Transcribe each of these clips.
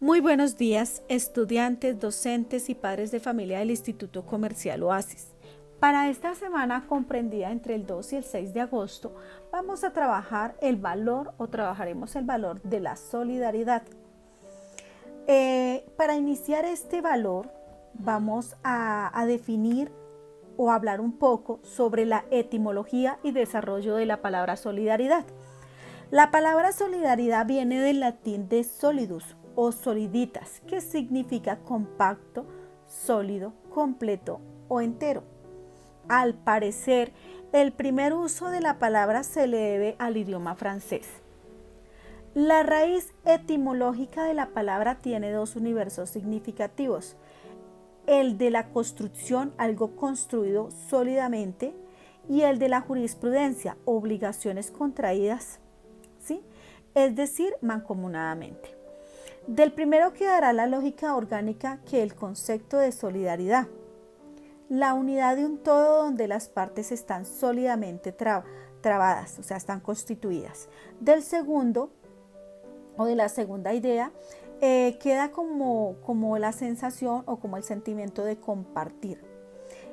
Muy buenos días, estudiantes, docentes y padres de familia del Instituto Comercial Oasis. Para esta semana comprendida entre el 2 y el 6 de agosto, vamos a trabajar el valor o trabajaremos el valor de la solidaridad. Para iniciar este valor, vamos a definir o hablar un poco sobre la etimología y desarrollo de la palabra solidaridad. La palabra solidaridad viene del latín de solidus o soliditas, que significa compacto, sólido, completo o entero. Al parecer, el primer uso de la palabra se le debe al idioma francés. La raíz etimológica de la palabra tiene dos universos significativos: el de la construcción, algo construido sólidamente, y el de la jurisprudencia, obligaciones contraídas, ¿sí? Es decir, mancomunadamente. Del primero quedará la lógica orgánica que el concepto de solidaridad, la unidad de un todo donde las partes están sólidamente trabadas, o sea, están constituidas. Del segundo, o de la segunda idea, queda como la sensación o como el sentimiento de compartir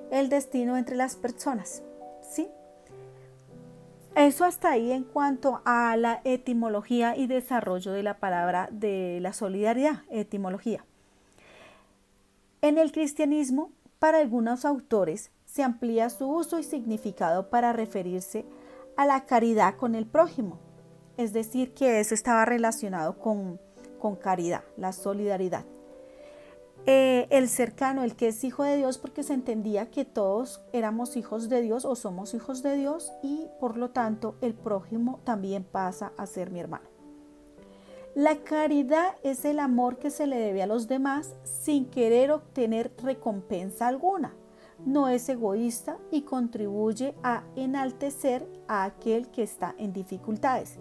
el destino entre las personas, ¿sí? Eso hasta ahí en cuanto a la etimología y desarrollo de la palabra de la solidaridad, etimología. En el cristianismo, para algunos autores, se amplía su uso y significado para referirse a la caridad con el prójimo. Es decir, que eso estaba relacionado con caridad, la solidaridad. El cercano, el que es hijo de Dios, porque se entendía que todos éramos hijos de Dios o somos hijos de Dios y por lo tanto el prójimo también pasa a ser mi hermano. La caridad es el amor que se le debe a los demás sin querer obtener recompensa alguna. No es egoísta y contribuye a enaltecer a aquel que está en dificultades.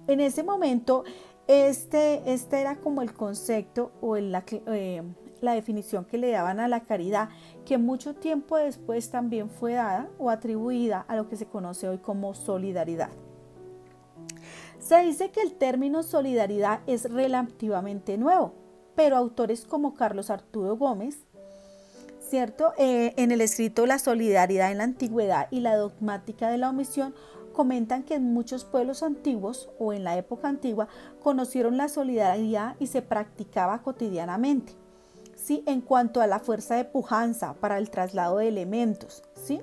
En ese momento, este era como el concepto o la definición que le daban a la caridad, que mucho tiempo después también fue dada o atribuida a lo que se conoce hoy como solidaridad. Se dice que el término solidaridad es relativamente nuevo, pero autores como Carlos Arturo Gómez, ¿cierto? En el escrito La solidaridad en la antigüedad y la dogmática de la omisión, comentan que en muchos pueblos antiguos o en la época antigua conocieron la solidaridad y se practicaba cotidianamente, ¿sí? En cuanto a la fuerza de pujanza para el traslado de elementos, ¿sí?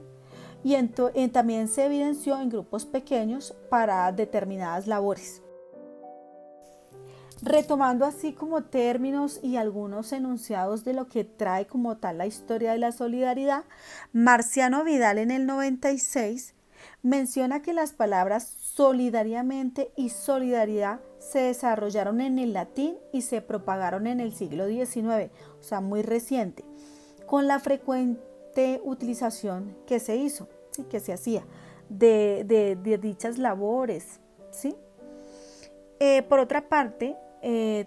Y también se evidenció en grupos pequeños para determinadas labores. Retomando así como términos y algunos enunciados de lo que trae como tal la historia de la solidaridad, Marciano Vidal en el 96 menciona que las palabras solidariamente y solidaridad se desarrollaron en el latín y se propagaron en el siglo XIX, o sea, muy reciente, con la frecuente utilización que se hizo, ¿sí? Que se hacía de dichas labores, ¿sí? Por otra parte,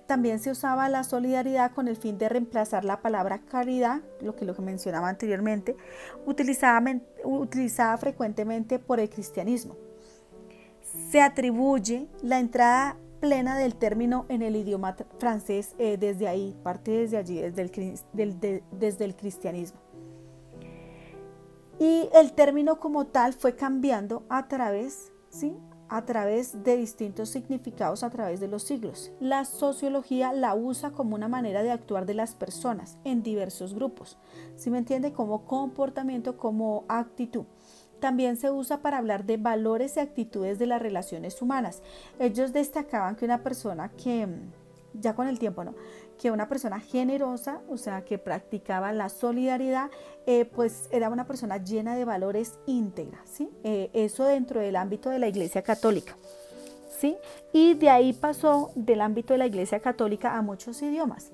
también se usaba la solidaridad con el fin de reemplazar la palabra caridad, lo que mencionaba anteriormente, utilizada frecuentemente por el cristianismo. Se atribuye la entrada plena del término en el idioma francés desde ahí, parte desde allí, desde el cristianismo. Y el término como tal fue cambiando a través de distintos significados a través de los siglos. La sociología la usa como una manera de actuar de las personas en diversos grupos. ¿Sí me entiende? Como comportamiento, como actitud. También se usa para hablar de valores y actitudes de las relaciones humanas. Ellos destacaban que una persona que, ya con el tiempo, ¿no? Que una persona generosa, o sea, que practicaba la solidaridad, pues era una persona llena de valores íntegra, ¿sí? Eso dentro del ámbito de la Iglesia Católica, ¿sí? Y de ahí pasó del ámbito de la Iglesia Católica a muchos idiomas.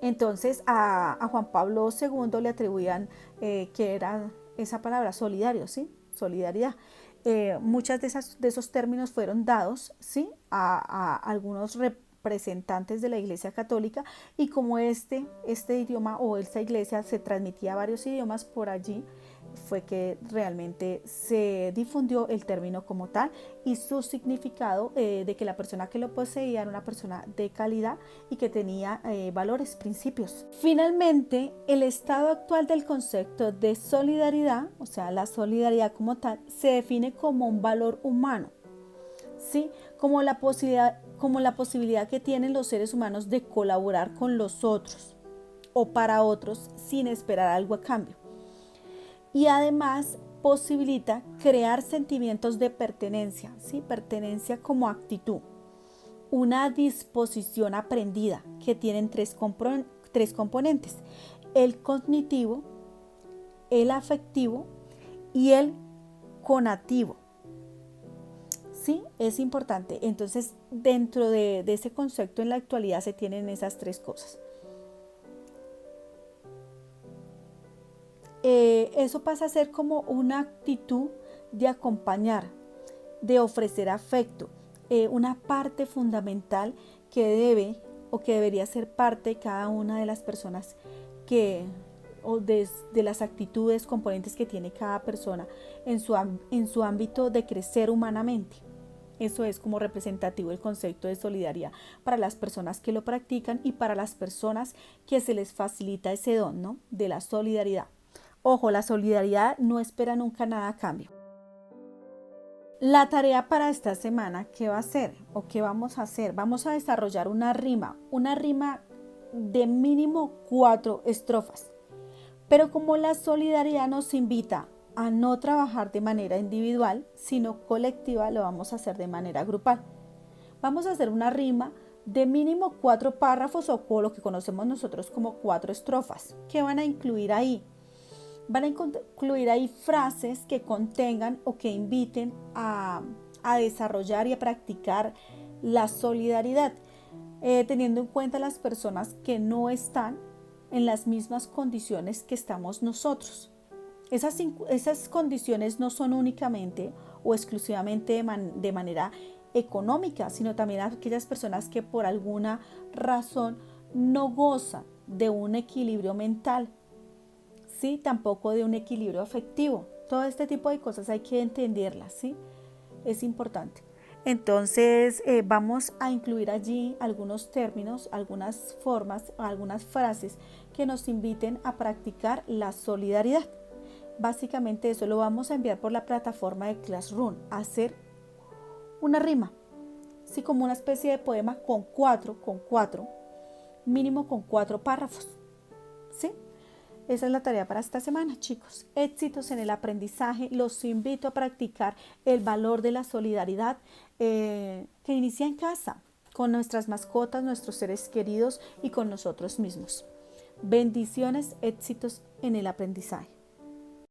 Entonces a Juan Pablo II le atribuían que era esa palabra solidario, ¿sí? Solidaridad. Muchas de esos términos fueron dados, ¿sí? a algunos representantes de la Iglesia Católica, y como este idioma o esta iglesia se transmitía a varios idiomas por allí, fue que realmente se difundió el término como tal y su significado de que la persona que lo poseía era una persona de calidad y que tenía valores, principios. Finalmente, el estado actual del concepto de solidaridad, o sea, la solidaridad como tal, se define como un valor humano, ¿sí? Como la posibilidad que tienen los seres humanos de colaborar con los otros o para otros sin esperar algo a cambio. Y además posibilita crear sentimientos de pertenencia, ¿sí? Pertenencia como actitud, una disposición aprendida que tienen tres componentes: el cognitivo, el afectivo y el conativo. Sí, es importante. Entonces, dentro de ese concepto en la actualidad se tienen esas tres cosas. Eso pasa a ser como una actitud de acompañar, de ofrecer afecto, una parte fundamental que debe o que debería ser parte de cada una de las personas o de las actitudes, componentes que tiene cada persona en su ámbito de crecer humanamente. Eso es como representativo el concepto de solidaridad para las personas que lo practican y para las personas que se les facilita ese don, ¿no?, de la solidaridad. Ojo, la solidaridad no espera nunca nada a cambio. La tarea para esta semana, ¿qué va a ser o qué vamos a hacer? Vamos a desarrollar una rima de mínimo 4 estrofas. Pero como la solidaridad nos invita a no trabajar de manera individual, sino colectiva, lo vamos a hacer de manera grupal. Vamos a hacer una rima de mínimo 4 párrafos o lo que conocemos nosotros como 4 estrofas. ¿Qué van a incluir ahí? Van a incluir ahí frases que contengan o que inviten a desarrollar y a practicar la solidaridad, teniendo en cuenta las personas que no están en las mismas condiciones que estamos nosotros. Esas condiciones no son únicamente o exclusivamente de manera económica, sino también aquellas personas que por alguna razón no gozan de un equilibrio mental, ¿sí? Tampoco de un equilibrio afectivo. Todo este tipo de cosas hay que entenderlas, ¿sí? Es importante. Entonces vamos a incluir allí algunos términos, algunas formas, algunas frases que nos inviten a practicar la solidaridad. Básicamente eso lo vamos a enviar por la plataforma de Classroom, a hacer una rima, ¿sí? Como una especie de poema con cuatro, mínimo con 4 párrafos, ¿sí? Esa es la tarea para esta semana, chicos. Éxitos en el aprendizaje. Los invito a practicar el valor de la solidaridad que inicia en casa, con nuestras mascotas, nuestros seres queridos y con nosotros mismos. Bendiciones, éxitos en el aprendizaje.